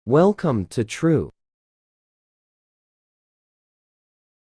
Welcome to True.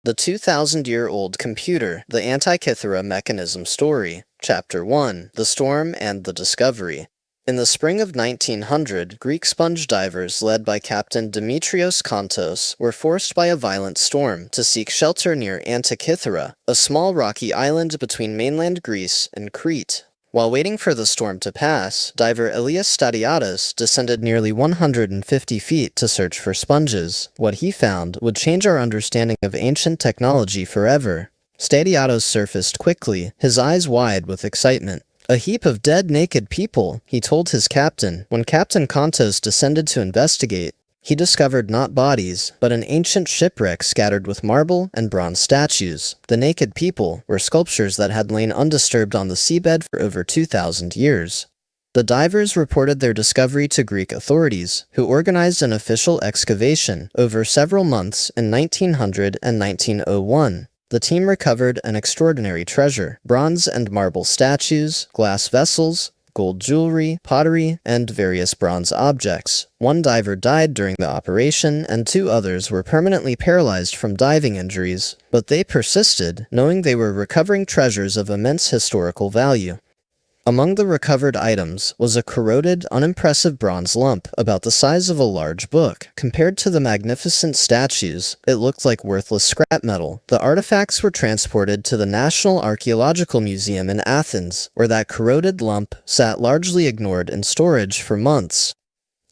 The 2,000-year-old computer, the Antikythera mechanism story. Chapter 1, The Storm and the Discovery. In the spring of 1900, Greek sponge divers led by Captain Dimitrios Kontos were forced by a violent storm to seek shelter near Antikythera, a small rocky island between mainland Greece and Crete. While waiting for the storm to pass, diver Elias Stadiatos descended nearly 150 feet to search for sponges. What he found would change our understanding of ancient technology forever. Stadiatos surfaced quickly, his eyes wide with excitement. "A heap of dead, naked people," he told his captain. When Captain Kontos descended to investigate, he discovered not bodies, but an ancient shipwreck scattered with marble and bronze statues. The naked people were sculptures that had lain undisturbed on the seabed for over 2,000 years. The divers reported their discovery to Greek authorities, who organized an official excavation over several months in 1900 and 1901. The team recovered an extraordinary treasure: bronze and marble statues, glass vessels, gold jewelry, pottery, and various bronze objects. One diver died during the operation, and 2 others were permanently paralyzed from diving injuries, but they persisted, knowing they were recovering treasures of immense historical value. Among the recovered items was a corroded, unimpressive bronze lump about the size of a large book. Compared to the magnificent statues, it looked like worthless scrap metal. The artifacts were transported to the National Archaeological Museum in Athens, where that corroded lump sat largely ignored in storage for months.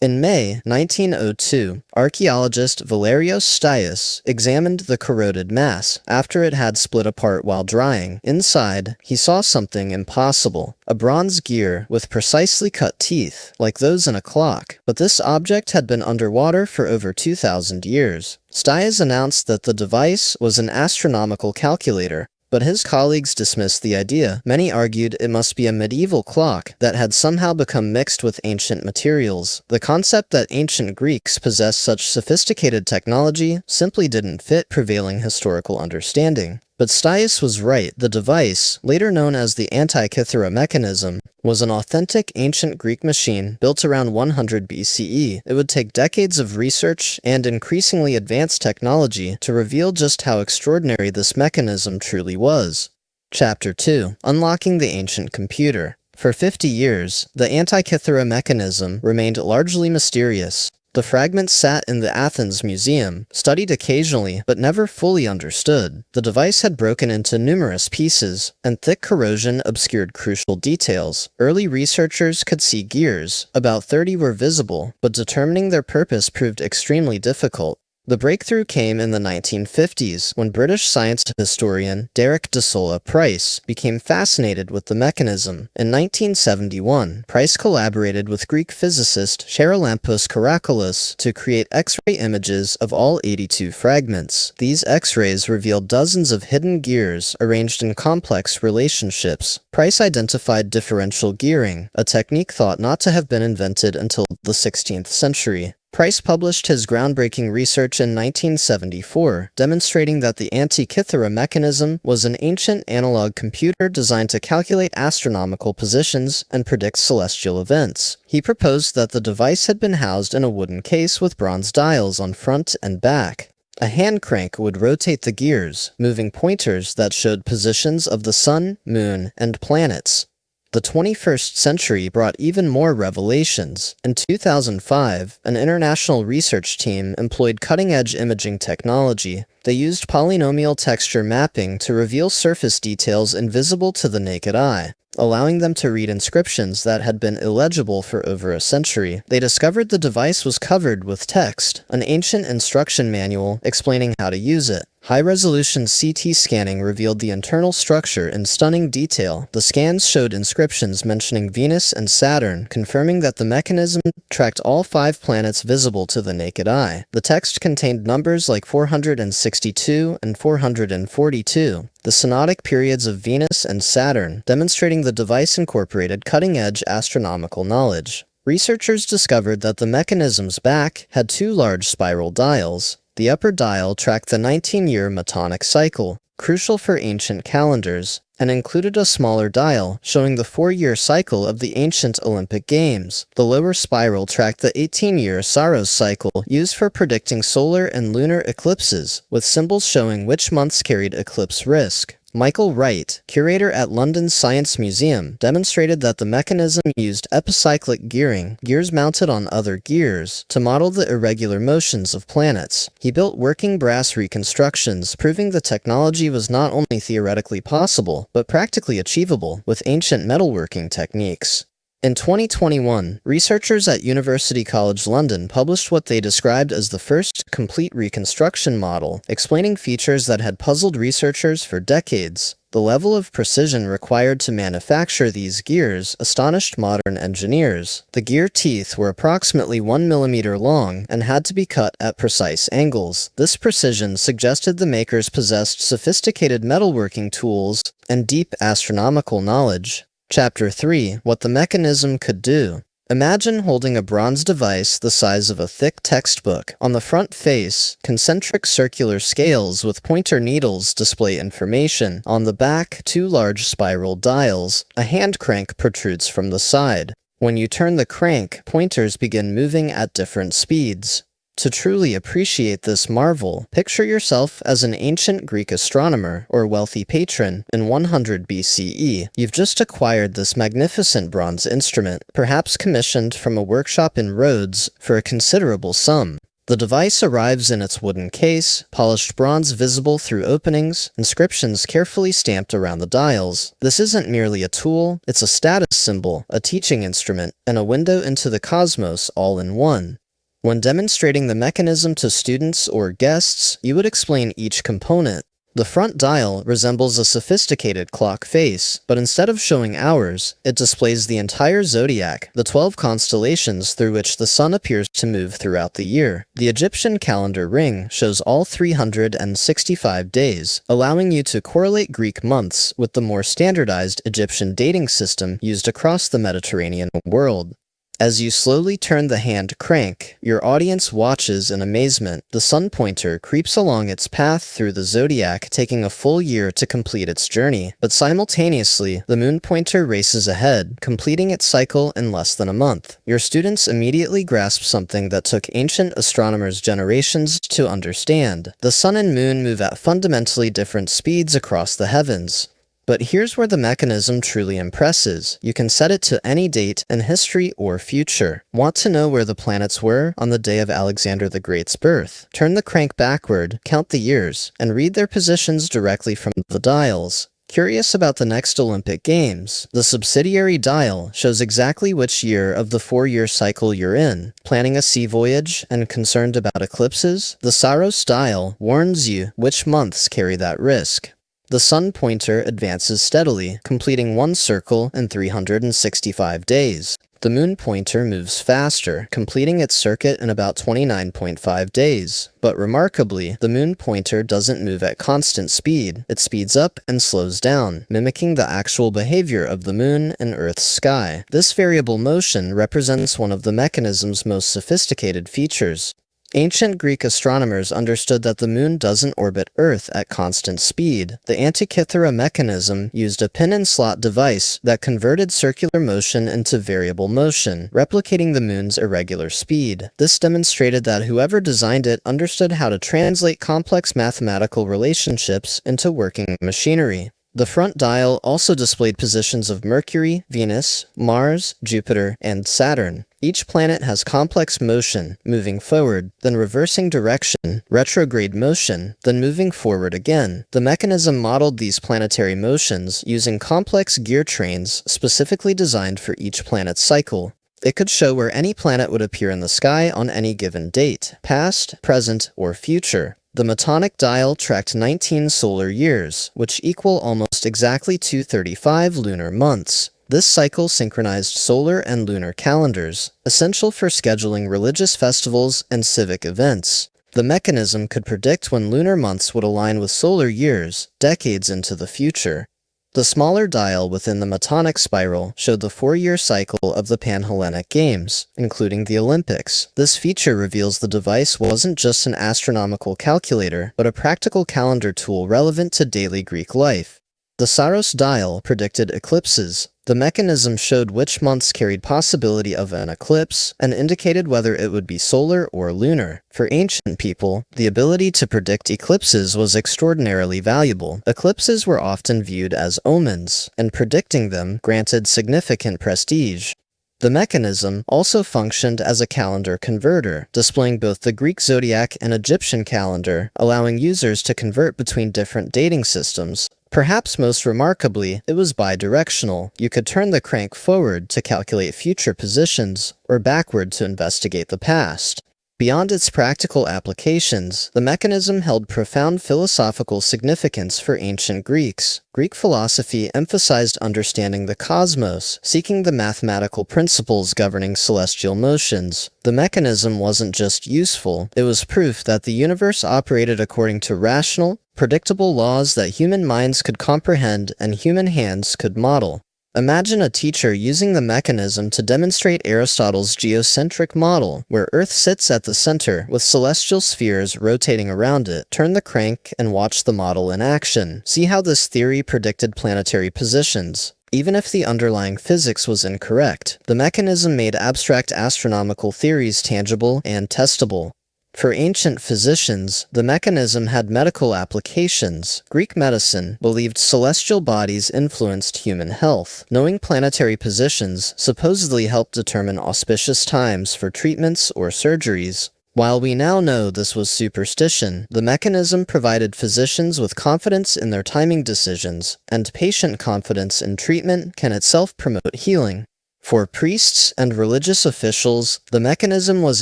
In May 1902, archaeologist Elias Stadiatos examined the corroded mass after it had split apart while drying. Inside, he saw something impossible: a bronze gear with precisely cut teeth, like those in a clock. But this object had been underwater for over 2,000 years. Stadiatos announced that the device was an astronomical calculator, but his colleagues dismissed the idea. Many argued it must be a medieval clock that had somehow become mixed with ancient materials. The concept that ancient Greeks possessed such sophisticated technology simply didn't fit prevailing historical understanding. But Stadiatos was right. The device, later known as the antikytheramechanism, was an authentic ancient Greek machine built around 100 BCE. It would take decades of research and increasingly advanced technology to reveal just how extraordinary this mechanism truly was. Chapter 2, Unlocking the Ancient Computer. For 50 years, the Antikythera mechanism remained largely mysterious. The fragments sat in the Athens Museum, studied occasionally but never fully understood. The device had broken into numerous pieces, and thick corrosion obscured crucial details. Early researchers could see gears. About 30 were visible, but determining their purpose proved extremely difficult. The breakthrough came in the 1950s, when British science historian Derek de Solla Price became fascinated with the mechanism. In 1971, Price collaborated with Greek physicist Charalampos Karakoulis to create X-ray images of all 82 fragments. These X-rays revealed dozens of hidden gears arranged in complex relationships. Price identified differential gearing, a technique thought not to have been invented until the 16th century. Price published his groundbreaking research in 1974, demonstrating that the Antikythera mechanism was an ancient analog computer designed to calculate astronomical positions and predict celestial events. He proposed that the device had been housed in a wooden case with bronze dials on front and back. A hand crank would rotate the gears, moving pointers that showed positions of the sun, moon, and planets. The 21st century brought even more revelations. In 2005, an international research team employed cutting-edge imaging technology. They used polynomial texture mapping to reveal surface details invisible to the naked eye, allowing them to read inscriptions that had been illegible for over a century. They discovered the device was covered with text, an ancient instruction manual explaining how to use it. High-resolution CT scanning revealed the internal structure in stunning detail. The scans showed inscriptions mentioning Venus and Saturn, confirming that the mechanism tracked all 5 planets visible to the naked eye. The text contained numbers like 462 and 442, the synodic periods of Venus and Saturn, demonstrating the device incorporated cutting-edge astronomical knowledge. Researchers discovered that the mechanism's back had 2 large spiral dials. The upper dial tracked the 19-year Metonic cycle, crucial for ancient calendars. and included a smaller dial showing the 4-year cycle of the ancient Olympic Games. The lower spiral tracked the 18-year Saros cycle used for predicting solar and lunar eclipses, with symbols showing which months carried eclipse risk. Michael Wright, curator at London's Science Museum, demonstrated that the mechanism used epicyclic gearing, gears mounted on other gears, to model the irregular motions of planets. He built working brass reconstructions, proving the technology was not only theoretically possible, but practically achievable with ancient metalworking techniques. In 2021, researchers at University College London published what they described as the first complete reconstruction model, explaining features that had puzzled researchers for decades. The level of precision required to manufacture these gears astonished modern engineers. The gear teeth were approximately 1 millimeter long and had to be cut at precise angles. This precision suggested the makers possessed sophisticated metalworking tools and deep astronomical knowledge. Chapter 3. What the mechanism could do. Imagine holding a bronze device the size of a thick textbook. On the front face, concentric circular scales with pointer needles display information. On the back, 2 large spiral dials. A hand crank protrudes from the side. When you turn the crank, pointers begin moving at different speeds. To truly appreciate this marvel, picture yourself as an ancient Greek astronomer or wealthy patron in 100 BCE. You've just acquired this magnificent bronze instrument, perhaps commissioned from a workshop in Rhodes for a considerable sum. The device arrives in its wooden case, polished bronze visible through openings, inscriptions carefully stamped around the dials. This isn't merely a tool, it's a status symbol, a teaching instrument, and a window into the cosmos all in one. When demonstrating the mechanism to students or guests, you would explain each component. The front dial resembles a sophisticated clock face, but instead of showing hours, it displays the entire zodiac, the 12 constellations through which the sun appears to move throughout the year. The Egyptian calendar ring shows all 365 days, allowing you to correlate Greek months with the more standardized Egyptian dating system used across the Mediterranean world. As you slowly turn the hand crank, your audience watches in amazement. The sun pointer creeps along its path through the zodiac, taking a full year to complete its journey. But simultaneously, the moon pointer races ahead, completing its cycle in less than a month. Your students immediately grasp something that took ancient astronomers generations to understand. The sun and moon move at fundamentally different speeds across the heavens. But here's where the mechanism truly impresses. You can set it to any date in history or future. Want to know where the planets were on the day of Alexander the Great's birth? Turn the crank backward, count the years, and read their positions directly from the dials. Curious about the next Olympic Games? The subsidiary dial shows exactly which year of the 4-year cycle you're in. Planning a sea voyage and concerned about eclipses? The Saros dial warns you which months carry that risk. The sun pointer advances steadily, completing one circle in 365 days. The moon pointer moves faster, completing its circuit in about 29.5 days. But remarkably, the moon pointer doesn't move at constant speed. It speeds up and slows down, mimicking the actual behavior of the moon and Earth's sky. This variable motion represents one of the mechanism's most sophisticated features. Ancient Greek astronomers understood that the moon doesn't orbit Earth at constant speed. The Antikythera mechanism used a pin-and-slot device that converted circular motion into variable motion, replicating the moon's irregular speed. This demonstrated that whoever designed it understood how to translate complex mathematical relationships into working machinery. The front dial also displayed positions of Mercury, Venus, Mars, Jupiter, and Saturn. Each planet has complex motion, moving forward, then reversing direction, retrograde motion, then moving forward again. The mechanism modeled these planetary motions using complex gear trains specifically designed for each planet's cycle. It could show where any planet would appear in the sky on any given date, past, present, or future. The Metonic dial tracked 19 solar years, which equal almost exactly 235 lunar months. This cycle synchronized solar and lunar calendars, essential for scheduling religious festivals and civic events. The mechanism could predict when lunar months would align with solar years, decades into the future. The smaller dial within the Metonic spiral showed the 4-year cycle of the Pan-Hellenic Games, including the Olympics. This feature reveals the device wasn't just an astronomical calculator, but a practical calendar tool relevant to daily Greek life. The Saros dial predicted eclipses. The mechanism showed which months carried possibility of an eclipse and indicated whether it would be solar or lunar. For ancient people, the ability to predict eclipses was extraordinarily valuable. Eclipses were often viewed as omens, and predicting them granted significant prestige. The mechanism also functioned as a calendar converter, displaying both the Greek zodiac and Egyptian calendar, allowing users to convert between different dating systems. Perhaps most remarkably, it was bidirectional. You could turn the crank forward to calculate future positions, or backward to investigate the past. Beyond its practical applications, the mechanism held profound philosophical significance for ancient Greeks. Greek philosophy emphasized understanding the cosmos, seeking the mathematical principles governing celestial motions. The mechanism wasn't just useful, it was proof that the universe operated according to rational, predictable laws that human minds could comprehend and human hands could model. Imagine a teacher using the mechanism to demonstrate Aristotle's geocentric model, where Earth sits at the center with celestial spheres rotating around it. Turn the crank and watch the model in action. See how this theory predicted planetary positions. Even if the underlying physics was incorrect, the mechanism made abstract astronomical theories tangible and testable. For ancient physicians, the mechanism had medical applications. Greek medicine believed celestial bodies influenced human health. Knowing planetary positions supposedly helped determine auspicious times for treatments or surgeries. While we now know this was superstition, the mechanism provided physicians with confidence in their timing decisions, and patient confidence in treatment can itself promote healing. For priests and religious officials, the mechanism was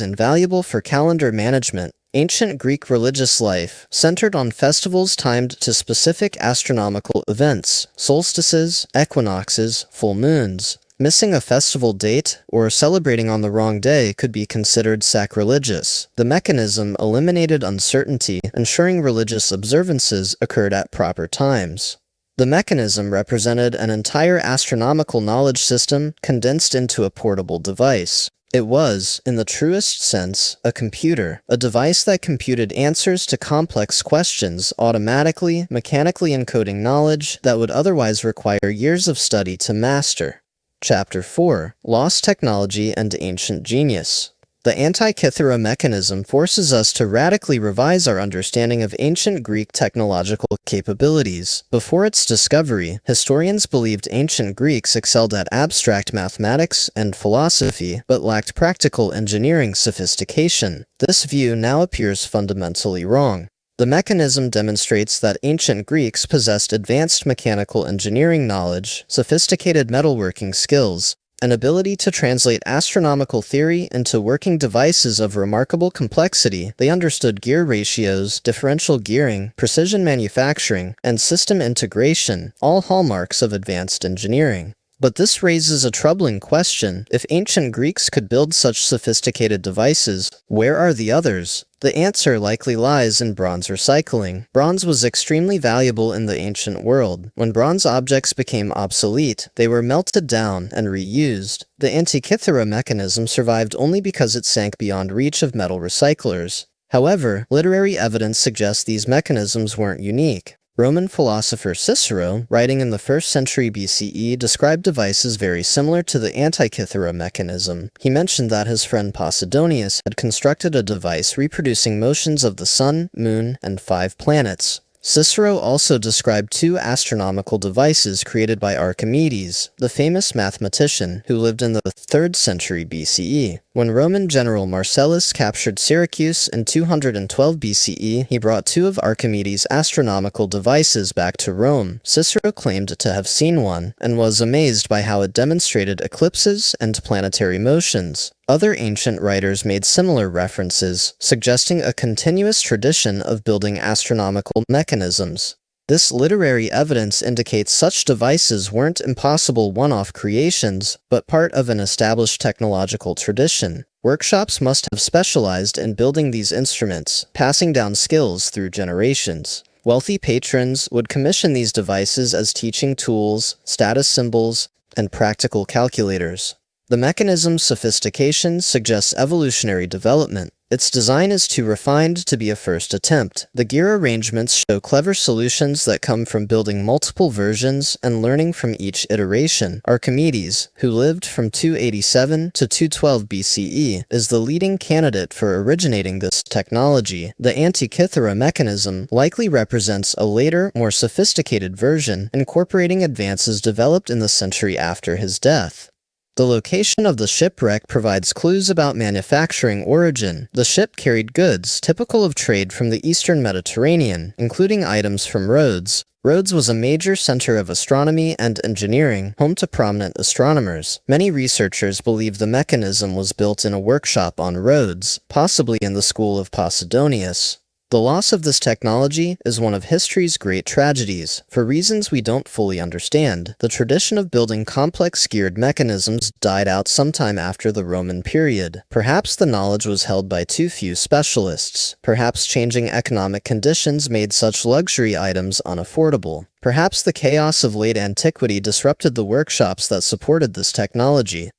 invaluable for calendar management. Ancient Greek religious life centered on festivals timed to specific astronomical events, solstices, equinoxes, full moons. Missing a festival date or celebrating on the wrong day could be considered sacrilegious. The mechanism eliminated uncertainty, ensuring religious observances occurred at proper times. The mechanism represented an entire astronomical knowledge system condensed into a portable device. It was, in the truest sense, a computer, a device that computed answers to complex questions automatically, mechanically encoding knowledge that would otherwise require years of study to master. Chapter 4: Lost Technology and Ancient Genius. The Antikythera mechanism forces us to radically revise our understanding of ancient Greek technological capabilities. Before its discovery, historians believed ancient Greeks excelled at abstract mathematics and philosophy, but lacked practical engineering sophistication. This view now appears fundamentally wrong. The mechanism demonstrates that ancient Greeks possessed advanced mechanical engineering knowledge, sophisticated metalworking skills, an ability to translate astronomical theory into working devices of remarkable complexity. They understood gear ratios, differential gearing, precision manufacturing, and system integration, all hallmarks of advanced engineering. But this raises a troubling question. If ancient Greeks could build such sophisticated devices, where are the others? The answer likely lies in bronze recycling. Bronze was extremely valuable in the ancient world. When bronze objects became obsolete, they were melted down and reused. The Antikythera mechanism survived only because it sank beyond reach of metal recyclers. However, literary evidence suggests these mechanisms weren't unique. Roman philosopher Cicero, writing in the 1st century BCE, described devices very similar to the Antikythera mechanism. He mentioned that his friend Posidonius had constructed a device reproducing motions of the sun, moon, and 5 planets. Cicero also described 2 astronomical devices created by Archimedes, the famous mathematician who lived in the 3rd century BCE. When Roman general Marcellus captured Syracuse in 212 BCE, he brought 2 of Archimedes' astronomical devices back to Rome. Cicero claimed to have seen one, and was amazed by how it demonstrated eclipses and planetary motions. Other ancient writers made similar references, suggesting a continuous tradition of building astronomical mechanisms. This literary evidence indicates such devices weren't impossible one-off creations, but part of an established technological tradition. Workshops must have specialized in building these instruments, passing down skills through generations. Wealthy patrons would commission these devices as teaching tools, status symbols, and practical calculators. The mechanism's sophistication suggests evolutionary development. Its design is too refined to be a first attempt. The gear arrangements show clever solutions that come from building multiple versions and learning from each iteration. Archimedes, who lived from 287 to 212 BCE, is the leading candidate for originating this technology. The Antikythera mechanism likely represents a later, more sophisticated version, incorporating advances developed in the century after his death. The location of the shipwreck provides clues about manufacturing origin. The ship carried goods typical of trade from the eastern Mediterranean, including items from Rhodes. Rhodes was a major center of astronomy and engineering, home to prominent astronomers. Many researchers believe the mechanism was built in a workshop on Rhodes, possibly in the school of Posidonius. The loss of this technology is one of history's great tragedies. For reasons we don't fully understand, the tradition of building complex geared mechanisms died out sometime after the Roman period. Perhaps the knowledge was held by too few specialists. Perhaps changing economic conditions made such luxury items unaffordable. Perhaps the chaos of late antiquity disrupted the workshops that supported this technology.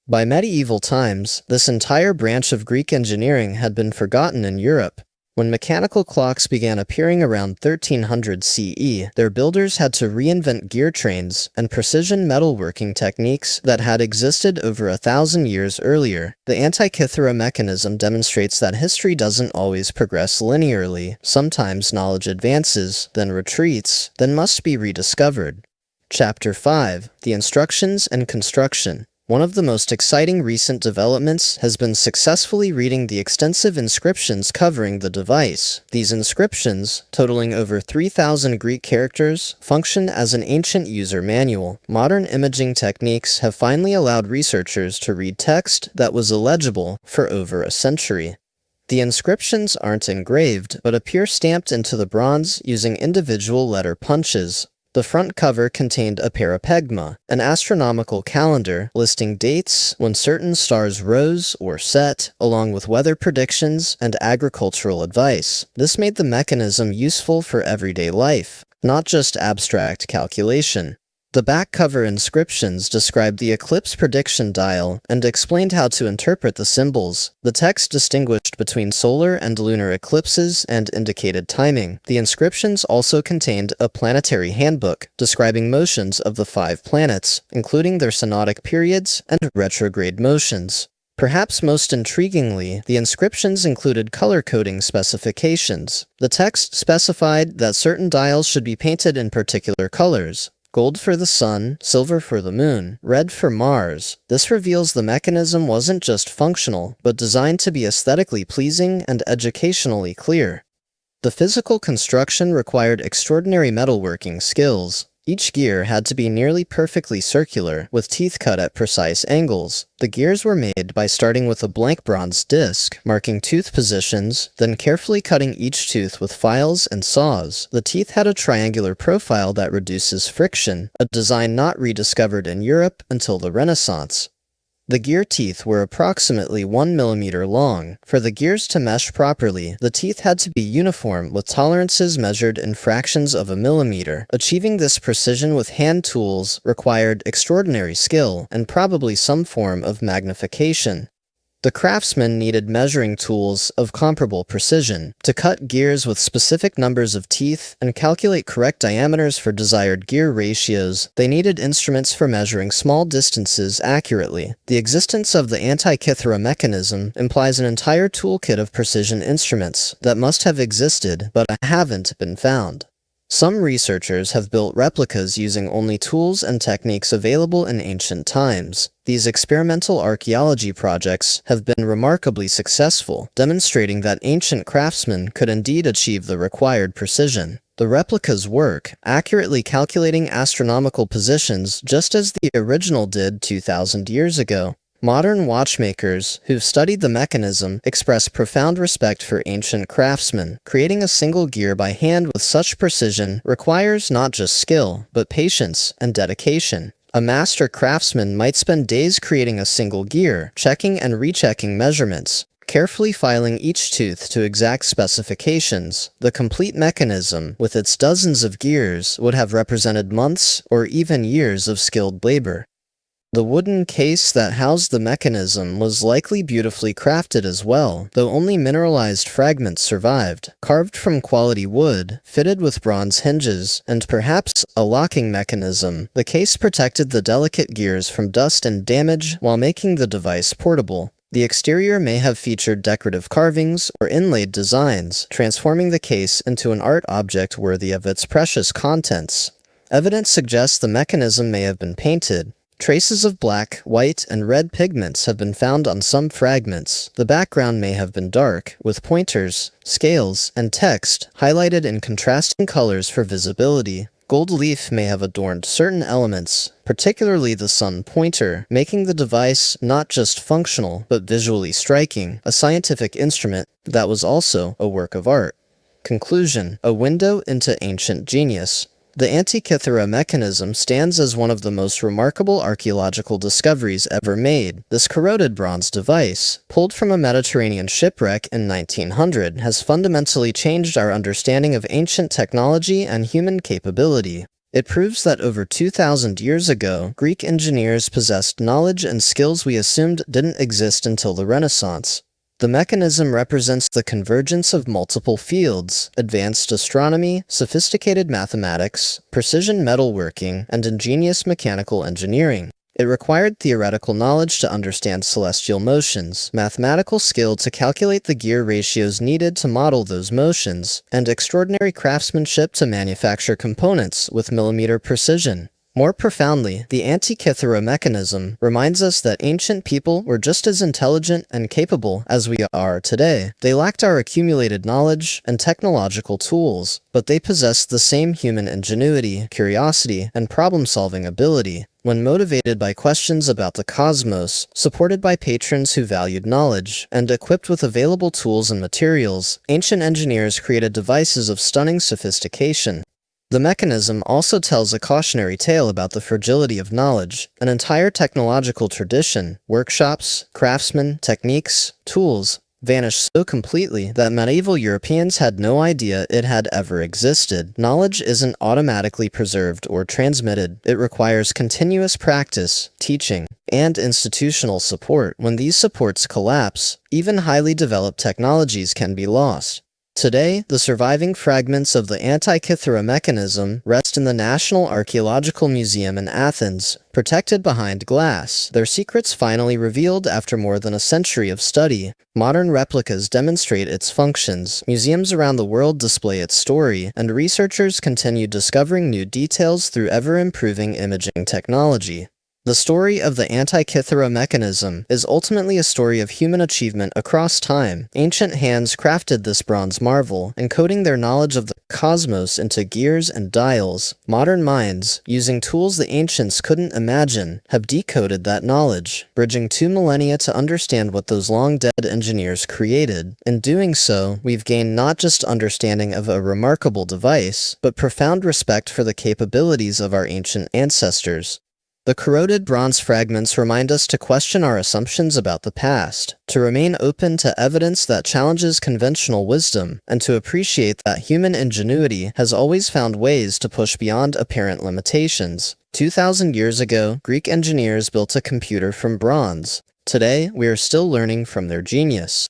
By medieval times, this entire branch of Greek engineering had been forgotten in Europe. When mechanical clocks began appearing around 1300 CE, their builders had to reinvent gear trains and precision metalworking techniques that had existed over 1,000 years earlier. The Antikythera mechanism demonstrates that history doesn't always progress linearly. Sometimes knowledge advances, then retreats, then must be rediscovered. Chapter 5: The Instructions and Construction. One of the most exciting recent developments has been successfully reading the extensive inscriptions covering the device. These inscriptions, totaling over 3,000 Greek characters, function as an ancient user manual. Modern imaging techniques have finally allowed researchers to read text that was illegible for over a century. The inscriptions aren't engraved, but appear stamped into the bronze using individual letter punches. The front cover contained a parapegma, an astronomical calendar listing dates when certain stars rose or set, along with weather predictions and agricultural advice. This made the mechanism useful for everyday life, not just abstract calculation. The back cover inscriptions described the eclipse prediction dial and explained how to interpret the symbols. The text distinguished between solar and lunar eclipses and indicated timing. The inscriptions also contained a planetary handbook describing motions of the 5 planets, including their synodic periods and retrograde motions. Perhaps most intriguingly, the inscriptions included color-coding specifications. The text specified that certain dials should be painted in particular colors: gold for the sun, silver for the moon, red for Mars. This reveals the mechanism wasn't just functional, but designed to be aesthetically pleasing and educationally clear. The physical construction required extraordinary metalworking skills. Each gear had to be nearly perfectly circular, with teeth cut at precise angles. The gears were made by starting with a blank bronze disc, marking tooth positions, then carefully cutting each tooth with files and saws. The teeth had a triangular profile that reduces friction, a design not rediscovered in Europe until the Renaissance. The gear teeth were approximately 1 millimeter long. For the gears to mesh properly, the teeth had to be uniform with tolerances measured in fractions of a millimeter. Achieving this precision with hand tools required extraordinary skill and probably some form of magnification. The craftsmen needed measuring tools of comparable precision to cut gears with specific numbers of teeth and calculate correct diameters for desired gear ratios. They needed instruments for measuring small distances accurately. The existence of the Antikythera mechanism implies an entire toolkit of precision instruments that must have existed but haven't been found. Some researchers have built replicas using only tools and techniques available in ancient times. These experimental archaeology projects have been remarkably successful, demonstrating that ancient craftsmen could indeed achieve the required precision. The replicas work, accurately calculating astronomical positions just as the original did 2,000 years ago. Modern watchmakers, who've studied the mechanism, express profound respect for ancient craftsmen. Creating a single gear by hand with such precision requires not just skill, but patience and dedication. A master craftsman might spend days creating a single gear, checking and rechecking measurements, carefully filing each tooth to exact specifications. The complete mechanism, with its dozens of gears, would have represented months or even years of skilled labor. The wooden case that housed the mechanism was likely beautifully crafted as well, though only mineralized fragments survived. Carved from quality wood, fitted with bronze hinges, and perhaps a locking mechanism, the case protected the delicate gears from dust and damage while making the device portable. The exterior may have featured decorative carvings or inlaid designs, transforming the case into an art object worthy of its precious contents. Evidence suggests the mechanism may have been painted. Traces of black, white, and red pigments have been found on some fragments. The background may have been dark, with pointers, scales, and text highlighted in contrasting colors for visibility. Gold leaf may have adorned certain elements, particularly the sun pointer, making the device not just functional, but visually striking, a scientific instrument that was also a work of art. Conclusion: a window into ancient genius. The Antikythera mechanism stands as one of the most remarkable archaeological discoveries ever made. This corroded bronze device, pulled from a Mediterranean shipwreck in 1900, has fundamentally changed our understanding of ancient technology and human capability. It proves that over 2,000 years ago, Greek engineers possessed knowledge and skills we assumed didn't exist until the Renaissance. The mechanism represents the convergence of multiple fields: advanced astronomy, sophisticated mathematics, precision metalworking, and ingenious mechanical engineering. It required theoretical knowledge to understand celestial motions, mathematical skill to calculate the gear ratios needed to model those motions, and extraordinary craftsmanship to manufacture components with millimeter precision. More profoundly, the Antikythera mechanism reminds us that ancient people were just as intelligent and capable as we are today. They lacked our accumulated knowledge and technological tools, but they possessed the same human ingenuity, curiosity, and problem-solving ability. When motivated by questions about the cosmos, supported by patrons who valued knowledge, and equipped with available tools and materials, ancient engineers created devices of stunning sophistication. The mechanism also tells a cautionary tale about the fragility of knowledge. An entire technological tradition, workshops, craftsmen, techniques, tools, vanished so completely that medieval Europeans had no idea it had ever existed. Knowledge isn't automatically preserved or transmitted. It requires continuous practice, teaching, and institutional support. When these supports collapse, even highly developed technologies can be lost. Today, the surviving fragments of the Antikythera mechanism rest in the National Archaeological Museum in Athens, protected behind glass, their secrets finally revealed after more than a century of study. Modern replicas demonstrate its functions, museums around the world display its story, and researchers continue discovering new details through ever-improving imaging technology. The story of the Antikythera mechanism is ultimately a story of human achievement across time. Ancient hands crafted this bronze marvel, encoding their knowledge of the cosmos into gears and dials. Modern minds, using tools the ancients couldn't imagine, have decoded that knowledge, bridging 2 millennia to understand what those long-dead engineers created. In doing so, we've gained not just understanding of a remarkable device, but profound respect for the capabilities of our ancient ancestors. The corroded bronze fragments remind us to question our assumptions about the past, to remain open to evidence that challenges conventional wisdom, and to appreciate that human ingenuity has always found ways to push beyond apparent limitations. 2,000 years ago, Greek engineers built a computer from bronze. Today, we are still learning from their genius.